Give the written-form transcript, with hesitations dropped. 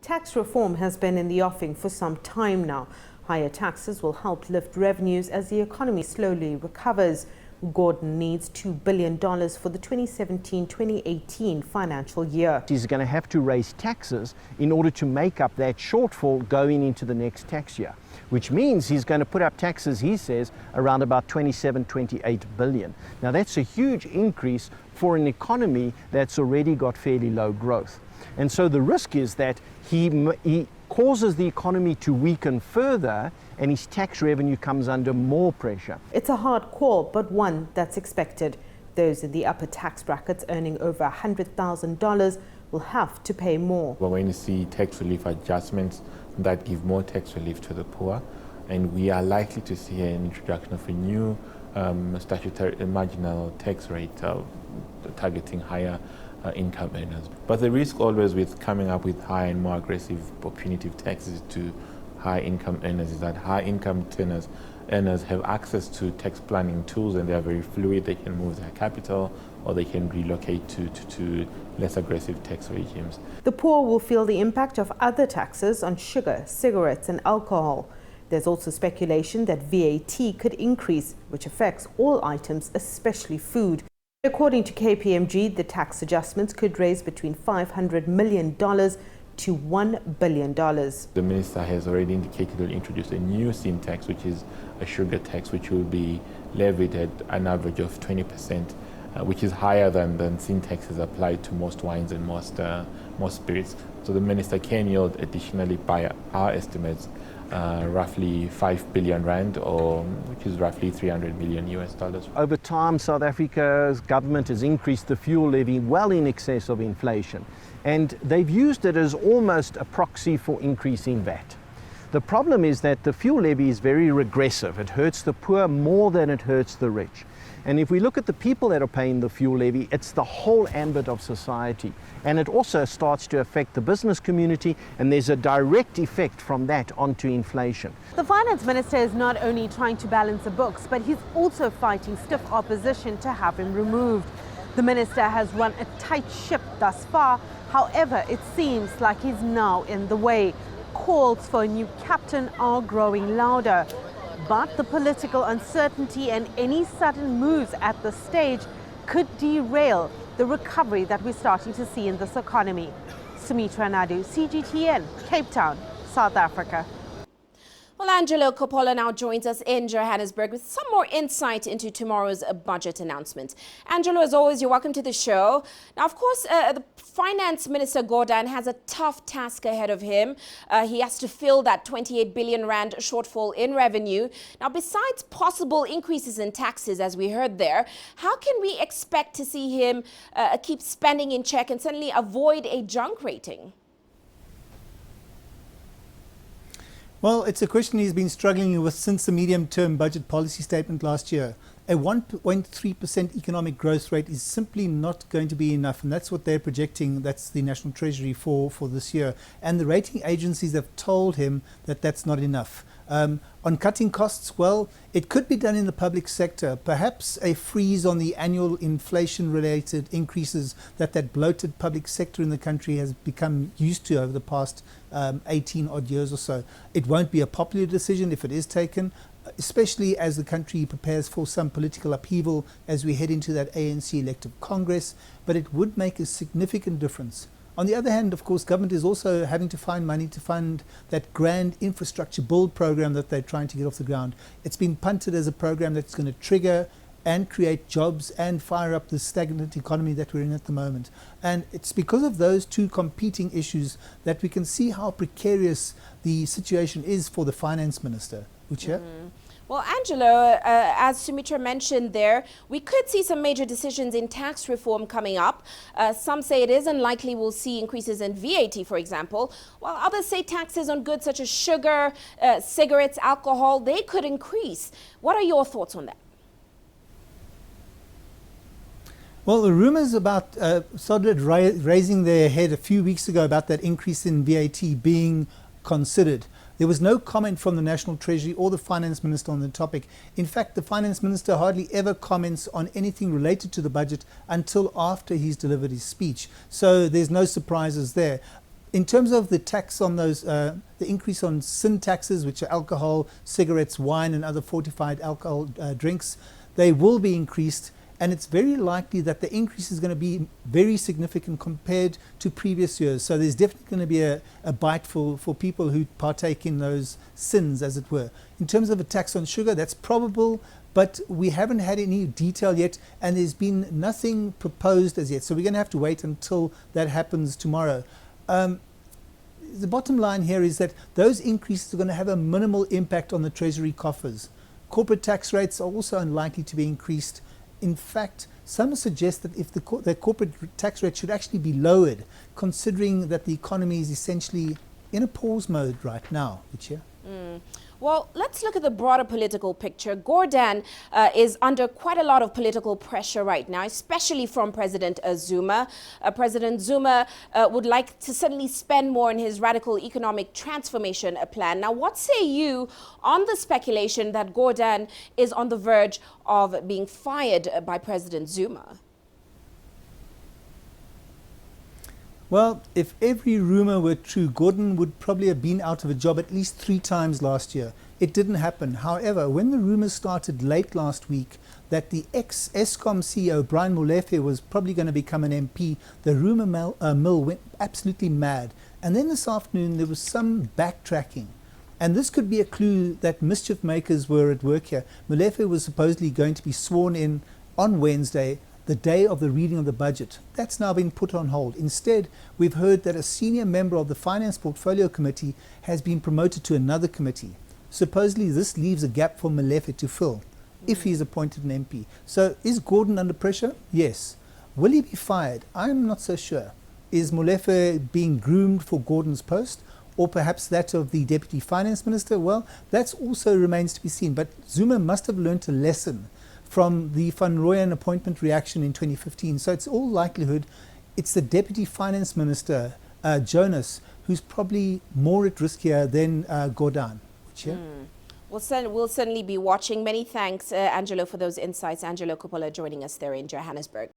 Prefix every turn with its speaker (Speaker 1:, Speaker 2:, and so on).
Speaker 1: Tax reform has been in the offing for some time now. Higher taxes will help lift revenues as the economy slowly recovers. Gordin needs $2 billion for the 2017-2018 financial year.
Speaker 2: He's going to have to raise taxes in order to make up that shortfall going into the next tax year, which means he's going to put up taxes, he says, around about 28 billion. Now that's a huge increase for an economy that's already got fairly low growth. And so the risk is that he causes the economy to weaken further and his tax revenue comes under more pressure.
Speaker 1: It's a hard call, but one that's expected. Those in the upper tax brackets earning over $100,000 will have to pay more.
Speaker 3: We're going to see tax relief adjustments that give more tax relief to the poor, and we are likely to see an introduction of a new statutory marginal tax rate targeting higher income earners. But the risk always with coming up with high and more aggressive or punitive taxes to high income earners is that high income earners have access to tax planning tools, and they are very fluid. They can move their capital or they can relocate to less aggressive tax regimes.
Speaker 1: The poor will feel the impact of other taxes on sugar, cigarettes and alcohol. There's also speculation that VAT could increase, which affects all items, especially food. According to KPMG, the tax adjustments could raise between $500 million to $1 billion.
Speaker 3: The minister has already indicated he'll introduce a new sin tax, which is a sugar tax, which will be levied at an average of 20%, which is higher than sin taxes applied to most wines and most spirits. So the minister can yield additionally, by our estimates, roughly 5 billion rand, or which is roughly $300 million US.
Speaker 2: Over time, South Africa's government has increased the fuel levy well in excess of inflation, and they've used it as almost a proxy for increasing VAT. The problem is that the fuel levy is very regressive. It hurts the poor more than it hurts the rich. And if we look at the people that are paying the fuel levy, it's the whole ambit of society. And it also starts to affect the business community, and there's a direct effect from that onto inflation.
Speaker 1: The finance minister is not only trying to balance the books, but he's also fighting stiff opposition to have him removed. The minister has run a tight ship thus far. However, it seems like he's now in the way. Calls for a new captain are growing louder. But the political uncertainty and any sudden moves at this stage could derail the recovery that we're starting to see in this economy. Sumitra Nydoo, CGTN, Cape Town, South Africa.
Speaker 4: Well, Angelo Coppola now joins us in Johannesburg with some more insight into tomorrow's budget announcement. Angelo, as always, you're welcome to the show. Now, of course, the Finance Minister Gordin has a tough task ahead of him. He has to fill that 28 billion rand shortfall in revenue. Now, besides possible increases in taxes, as we heard there, how can we expect to see him keep spending in check and suddenly avoid a junk rating?
Speaker 5: Well, it's a question he's been struggling with since the medium-term budget policy statement last year. A 1.3% economic growth rate is simply not going to be enough, and that's what they're projecting. That's the National Treasury for this year. And the rating agencies have told him that that's not enough. On cutting costs, well, it could be done in the public sector. Perhaps a freeze on the annual inflation-related increases that bloated public sector in the country has become used to over the past 18 odd years or so. It won't be a popular decision if it is taken, especially as the country prepares for some political upheaval as we head into that ANC elective Congress, but it would make a significant difference. On the other hand, of course, government is also having to find money to fund that grand infrastructure build program that they're trying to get off the ground. It's been punted as a program that's going to trigger and create jobs and fire up the stagnant economy that we're in at the moment. And it's because of those two competing issues that we can see how precarious the situation is for the finance minister. Uche?
Speaker 4: Well, Angelo, as Sumitra mentioned there, we could see some major decisions in tax reform coming up. Some say it is unlikely we'll see increases in VAT, for example, while others say taxes on goods such as sugar, cigarettes, alcohol, they could increase. What are your thoughts on that?
Speaker 5: Well, the rumors about started raising their head a few weeks ago about that increase in VAT being considered. There was no comment from the National Treasury or the Finance Minister on the topic. In fact, the Finance Minister hardly ever comments on anything related to the budget until after he's delivered his speech. So there's no surprises there. In terms of the tax on those, the increase on sin taxes, which are alcohol, cigarettes, wine, and other fortified alcohol drinks, they will be increased. And it's very likely that the increase is going to be very significant compared to previous years. So there's definitely going to be a bite for people who partake in those sins, as it were. In terms of a tax on sugar, that's probable, but we haven't had any detail yet, and there's been nothing proposed as yet. So we're going to have to wait until that happens tomorrow. The bottom line here is that those increases are going to have a minimal impact on the Treasury coffers. Corporate tax rates are also unlikely to be increased. In fact, some suggest that if the corporate tax rate should actually be lowered, considering that the economy is essentially in a pause mode right now.
Speaker 4: Well, let's look at the broader political picture. Gordin is under quite a lot of political pressure right now, especially from President Zuma. President Zuma would like to suddenly spend more on his radical economic transformation plan. Now, what say you on the speculation that Gordin is on the verge of being fired by President Zuma?
Speaker 5: Well, if every rumor were true, Gordon would probably have been out of a job at least 3 times last year. It didn't happen. However, when the rumors started late last week that the ex-Eskom CEO, Brian Molefe, was probably going to become an MP, the rumor mill went absolutely mad. And then this afternoon, there was some backtracking. And this could be a clue that mischief makers were at work here. Molefe was supposedly going to be sworn in on Wednesday, the day of the reading of the budget. That's now been put on hold. Instead, we've heard that a senior member of the Finance Portfolio Committee has been promoted to another committee. Supposedly, this leaves a gap for Molefe to fill if he is appointed an MP. So, is Gordon under pressure? Yes. Will he be fired? I'm not so sure. Is Molefe being groomed for Gordon's post, or perhaps that of the Deputy Finance Minister? Well, that also remains to be seen. But Zuma must have learnt a lesson from the Van Rooyen appointment reaction in 2015. So it's all likelihood it's the Deputy Finance Minister, Jonas, who's probably more at risk here than Gordin.
Speaker 4: We'll certainly be watching. Many thanks, Angelo, for those insights. Angelo Coppola joining us there in Johannesburg.